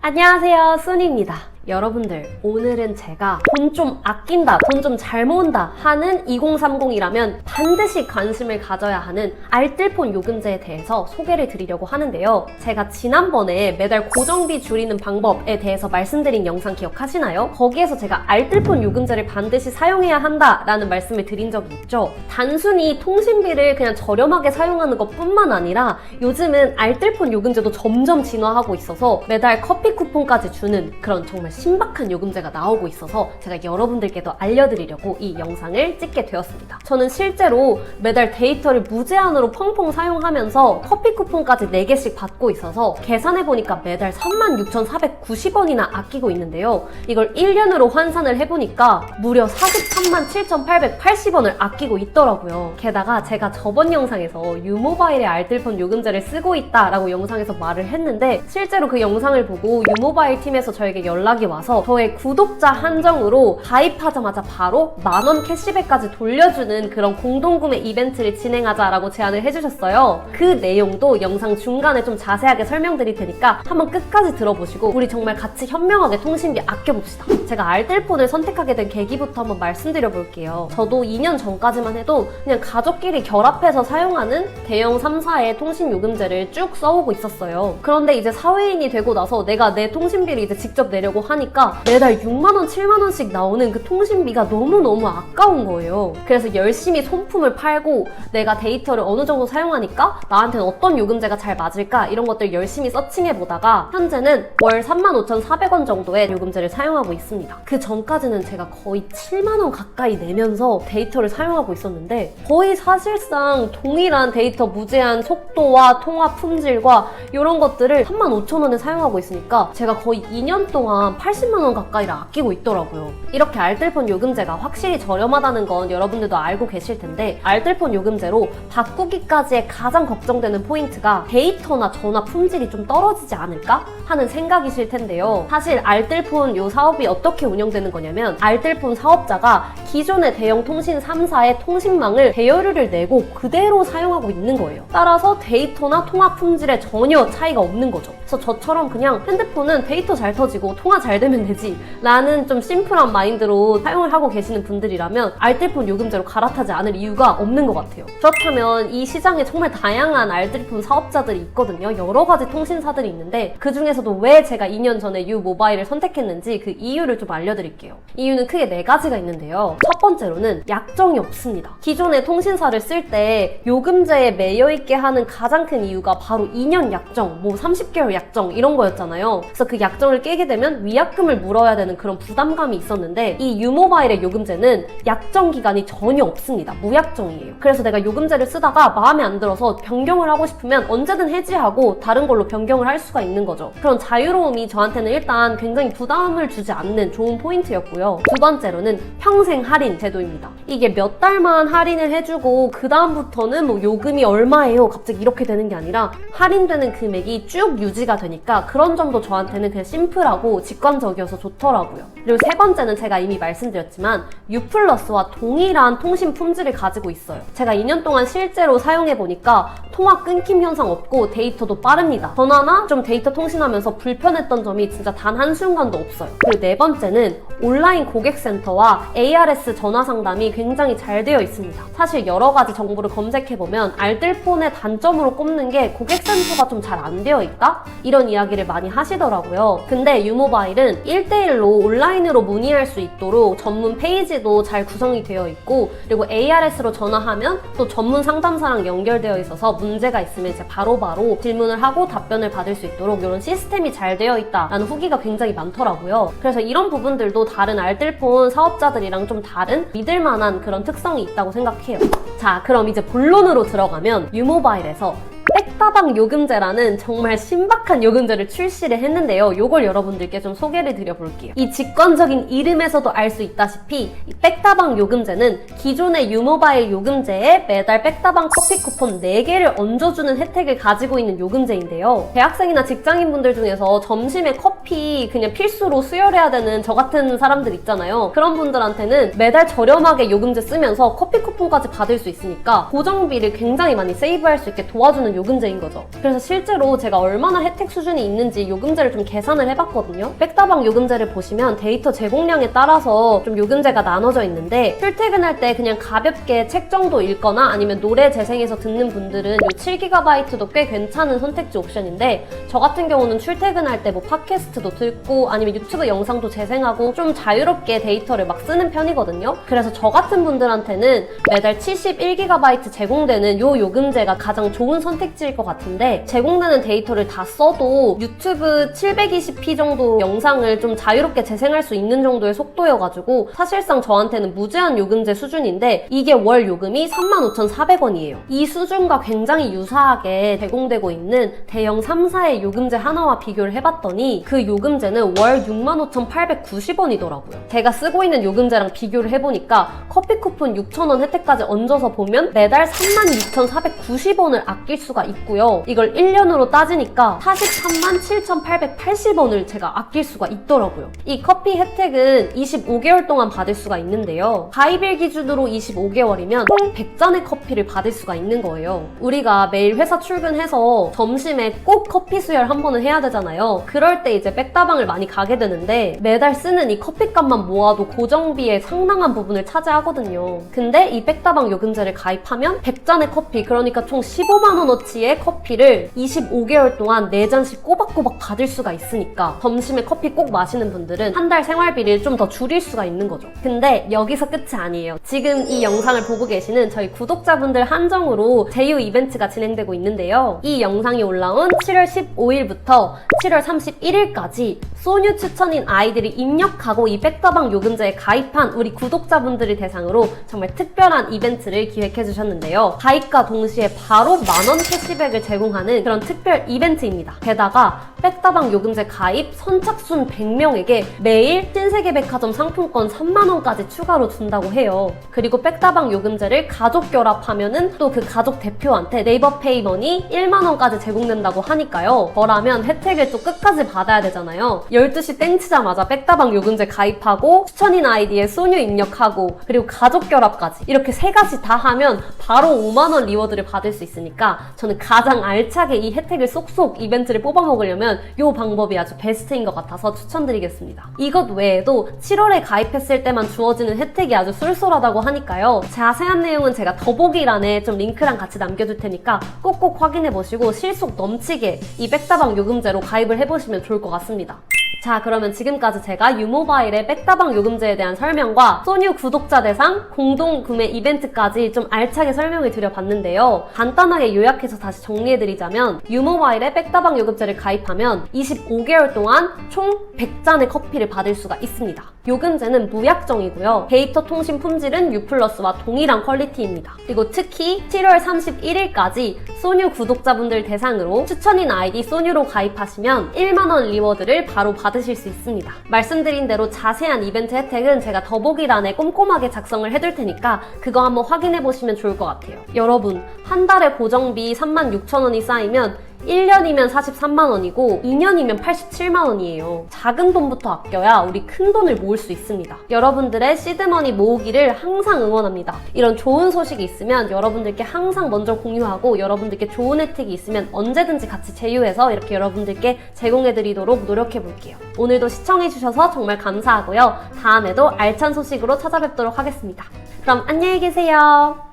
안녕하세요, 순이입니다. 여러분들, 오늘은 제가 돈 좀 아낀다, 돈 좀 잘 모은다 하는 2030이라면 반드시 관심을 가져야 하는 알뜰폰 요금제에 대해서 소개를 드리려고 하는데요. 제가 지난번에 매달 고정비 줄이는 방법에 대해서 말씀드린 영상 기억하시나요? 거기에서 제가 알뜰폰 요금제를 반드시 사용해야 한다라는 말씀을 드린 적이 있죠. 단순히 통신비를 그냥 저렴하게 사용하는 것뿐만 아니라 요즘은 알뜰폰 요금제도 점점 진화하고 있어서 매달 커피 쿠폰까지 주는 그런 정말 신박한 요금제가 나오고 있어서 제가 여러분들께도 알려드리려고 이 영상을 찍게 되었습니다. 저는 실제로 매달 데이터를 무제한으로 펑펑 사용하면서 커피 쿠폰까지 4개씩 받고 있어서 계산해보니까 매달 36,490원이나 아끼고 있는데요. 이걸 1년으로 환산을 해보니까 무려 437,880원을 아끼고 있더라고요. 게다가 제가 저번 영상에서 유모바일의 알뜰폰 요금제를 쓰고 있다라고 영상에서 말을 했는데 실제로 그 영상을 보고 유모바일 팀에서 저에게 연락이 와서 저의 구독자 한정으로 가입하자마자 바로 만원 캐시백까지 돌려주는 그런 공동구매 이벤트를 진행하자라고 제안을 해주셨어요. 그 내용도 영상 중간에 좀 자세하게 설명드릴 테니까 한번 끝까지 들어보시고 우리 정말 같이 현명하게 통신비 아껴봅시다. 제가 알뜰폰을 선택하게 된 계기부터 한번 말씀드려 볼게요. 저도 2년 전까지만 해도 그냥 가족끼리 결합해서 사용하는 대형 3사의 통신요금제를 쭉 써오고 있었어요. 그런데 이제 사회인이 되고 나서 내가 내 통신비를 이제 직접 내려고 하니까 매달 6만원, 7만원씩 나오는 그 통신비가 너무너무 아까운 거예요. 그래서 열심히 손품을 팔고 내가 데이터를 어느 정도 사용하니까 나한테는 어떤 요금제가 잘 맞을까 이런 것들 열심히 서칭해보다가 현재는 월 35,400원 정도의 요금제를 사용하고 있습니다. 그 전까지는 제가 거의 7만원 가까이 내면서 데이터를 사용하고 있었는데 거의 사실상 동일한 데이터 무제한 속도와 통화 품질과 이런 것들을 35,000원에 사용하고 있으니까 제가 거의 2년 동안 80만원 가까이를 아끼고 있더라고요. 이렇게 알뜰폰 요금제가 확실히 저렴하다는 건 여러분들도 알고 계실 텐데 알뜰폰 요금제로 바꾸기까지의 가장 걱정되는 포인트가 데이터나 전화 품질이 좀 떨어지지 않을까 하는 생각이실 텐데요. 사실 알뜰폰 요 사업이 어떻게 운영되는 거냐면 알뜰폰 사업자가 기존의 대형 통신 3사의 통신망을 대여료를 내고 그대로 사용하고 있는 거예요. 따라서 데이터나 통화 품질에 전혀 차이가 없는 거죠. 그래서 저처럼 그냥 핸드폰은 데이터 잘 터지고 통화 잘 되면 되지 라는 좀 심플한 마인드로 사용을 하고 계시는 분들이라면 알뜰폰 요금제로 갈아타지 않을 이유가 없는 것 같아요. 그렇다면 이 시장에 정말 다양한 알뜰폰 사업자들이 있거든요. 여러 가지 통신사들이 있는데 그 중에서도 왜 제가 2년 전에 유모바일을 선택했는지 그 이유를 좀 알려드릴게요. 이유는 크게 4가지가 있는데요. 첫 번째로는 약정이 없습니다. 기존의 통신사를 쓸 때 요금제에 매여있게 하는 가장 큰 이유가 바로 2년 약정, 뭐 30개월 약정 이런 거였잖아요. 그래서 그 약정을 깨게 되면 위약금을 물어야 되는 그런 부담감이 있었는데 이 유모바일의 요금제는 약정 기간이 전혀 없습니다. 무약정이에요. 그래서 내가 요금제를 쓰다가 마음에 안 들어서 변경을 하고 싶으면 언제든 해지하고 다른 걸로 변경을 할 수가 있는 거죠. 그런 자유로움이 저한테는 일단 굉장히 부담을 주지 않는 좋은 포인트였고요. 두 번째로는 평생 할인 제도입니다. 이게 몇 달만 할인을 해주고 그 다음부터는 뭐 요금이 얼마예요 갑자기 이렇게 되는 게 아니라 할인되는 금액이 쭉 유지가 되니까 그런 점도 저한테는 그냥 심플하고 직관적이어서 좋더라고요. 그리고 세 번째는 제가 이미 말씀드렸지만 유플러스와 동일한 통신 품질을 가지고 있어요. 제가 2년 동안 실제로 사용해보니까 통화 끊김 현상 없고 데이터도 빠릅니다. 전화나 좀 데이터 통신하면서 불편했던 점이 진짜 단 한순간도 없어요. 그리고 네 번째는 온라인 고객센터와 ARS 전화 상담이 굉장히 잘 되어 있습니다. 사실 여러 가지 정보를 검색해보면 알뜰폰의 단점으로 꼽는 게 고객센터가 좀 잘 안 되어 있다? 이런 이야기를 많이 하시더라고요. 근데 유모바일은 1대1로 온라인으로 문의할 수 있도록 전문 페이지도 잘 구성이 되어 있고 그리고 ARS로 전화하면 또 전문 상담사랑 연결되어 있어서 문제가 있으면 이제 바로바로 질문을 하고 답변을 받을 수 있도록 이런 시스템이 잘 되어 있다라는 후기가 굉장히 많더라고요. 그래서 이런 부분들도 다른 알뜰폰 사업자들이랑 좀 다른 믿을만한 그런 특성이 있다고 생각해요. 자, 그럼 이제 본론으로 들어가면 유모바일에서 백다방 요금제라는 정말 신박한 요금제를 출시를 했는데요. 이걸 여러분들께 좀 소개를 드려볼게요. 이 직관적인 이름에서도 알 수 있다시피 이 백다방 요금제는 기존의 유모바일 요금제에 매달 백다방 커피 쿠폰 4개를 얹어주는 혜택을 가지고 있는 요금제인데요. 대학생이나 직장인분들 중에서 점심에 커피 커피 그냥 필수로 수혈해야 되는 저 같은 사람들 있잖아요. 그런 분들한테는 매달 저렴하게 요금제 쓰면서 커피 쿠폰까지 받을 수 있으니까 고정비를 굉장히 많이 세이브할 수 있게 도와주는 요금제인 거죠. 그래서 실제로 제가 얼마나 혜택 수준이 있는지 요금제를 좀 계산을 해봤거든요. 백다방 요금제를 보시면 데이터 제공량에 따라서 좀 요금제가 나눠져 있는데, 출퇴근할 때 그냥 가볍게 책 정도 읽거나 아니면 노래 재생해서 듣는 분들은 요 7GB도 꽤 괜찮은 선택지 옵션인데, 저 같은 경우는 출퇴근할 때 뭐 팟캐스트도 듣고 아니면 유튜브 영상도 재생하고 좀 자유롭게 데이터를 막 쓰는 편이거든요. 그래서 저 같은 분들한테는 매달 71GB 제공되는 요 요금제가 가장 좋은 선택지일 것 같은데, 제공되는 데이터를 다 써도 유튜브 720p 정도 영상을 좀 자유롭게 재생할 수 있는 정도의 속도여가지고 사실상 저한테는 무제한 요금제 수준인데, 이게 월 요금이 35,400원이에요. 이 수준과 굉장히 유사하게 제공되고 있는 대형 3사의 요금제 하나와 비교를 해봤더니 그 요금제는 월 65,890원이더라고요. 제가 쓰고 있는 요금제랑 비교를 해보니까 커피 쿠폰 6,000원 혜택까지 얹어서 보면 매달 36,490원을 아낄 수가 있고요. 이걸 1년으로 따지니까 437,880원을 제가 아낄 수가 있더라고요. 이 커피 혜택은 25개월 동안 받을 수가 있는데요. 가입일 기준으로 25개월이면 총 100잔의 커피를 받을 수가 있는 거예요. 우리가 매일 회사 출근해서 점심에 꼭 커피 수혈 한 번은 해야 되잖아요. 그럴 때 이제 백다방을 많이 가게 되는데, 매달 쓰는 이 커피값만 모아도 고정비의 상당한 부분을 차지하거든요. 근데 이 백다방 요금제를 가입하면 100잔의 커피, 그러니까 총 15만원어치의 커피를 25개월 동안 4잔씩 꼬박꼬박 받을 수가 있으니까 점심에 커피 꼭 마시는 분들은 한 달 생활비를 좀 더 줄일 수가 있는 거죠. 근데 여기서 끝이 아니에요. 지금 이 영상을 보고 계시는 저희 구독자분들 한정으로 제휴 이벤트가 진행되고 있는데요. 이 영상이 올라온 7월 15일부터 7월 31일까지 소뉴 추천인 아이들이 입력하고 이 백다방 요금제에 가입한 우리 구독자분들을 대상으로 정말 특별한 이벤트를 기획해 주셨는데요. 가입과 동시에 바로 만원 캐시백을 제공하는 그런 특별 이벤트입니다. 게다가 백다방 요금제 가입 선착순 100명에게 매일 신세계백화점 상품권 3만원까지 추가로 준다고 해요. 그리고 백다방 요금제를 가족 결합하면은 또 그 가족 대표한테 네이버 페이머니 1만원까지 제공된다고 하니까요. 저라면 혜택을 또 끝까지 받아야 되잖아요. 12시 땡 치자마자 백다방 요금제 가입하고 추천인 아이디에 소뉴 입력하고 그리고 가족 결합까지 이렇게 3가지 다 하면 바로 5만원 리워드를 받을 수 있으니까 저는 가장 알차게 이 혜택을 쏙쏙 이벤트를 뽑아먹으려면 이 방법이 아주 베스트인 것 같아서 추천드리겠습니다. 이것 외에도 7월에 가입했을 때만 주어지는 혜택이 아주 쏠쏠하다고 하니까요. 자세한 내용은 제가 더보기란에 좀 링크랑 같이 남겨둘 테니까 꼭꼭 확인해보시고 실속 넘치게 이 백다방 요금제로 가입을 해보시면 좋을 것 같습니다. 자, 그러면 지금까지 제가 유모바일의 백다방 요금제에 대한 설명과 소뉴 구독자 대상 공동 구매 이벤트까지 좀 알차게 설명을 드려봤는데요. 간단하게 요약해서 다시 정리해드리자면, 유모바일의 백다방 요금제를 가입하면 25개월 동안 총 100잔의 커피를 받을 수가 있습니다. 요금제는 무약정이고요. 데이터 통신 품질은 U+와 동일한 퀄리티입니다. 그리고 특히 7월 31일까지 소뉴 구독자분들 대상으로 추천인 아이디 소뉴로 가입하시면 1만원 리워드를 바로 받으실 수 있습니다. 말씀드린 대로 자세한 이벤트 혜택은 제가 더보기란에 꼼꼼하게 작성을 해둘 테니까 그거 한번 확인해보시면 좋을 것 같아요. 여러분, 한 달에 고정비 36,000원이 쌓이면 1년이면 43만원이고 2년이면 87만원이에요. 작은 돈부터 아껴야 우리 큰 돈을 모을 수 있습니다. 여러분들의 시드머니 모으기를 항상 응원합니다. 이런 좋은 소식이 있으면 여러분들께 항상 먼저 공유하고, 여러분들께 좋은 혜택이 있으면 언제든지 같이 제휴해서 이렇게 여러분들께 제공해드리도록 노력해볼게요. 오늘도 시청해주셔서 정말 감사하고요. 다음에도 알찬 소식으로 찾아뵙도록 하겠습니다. 그럼 안녕히 계세요.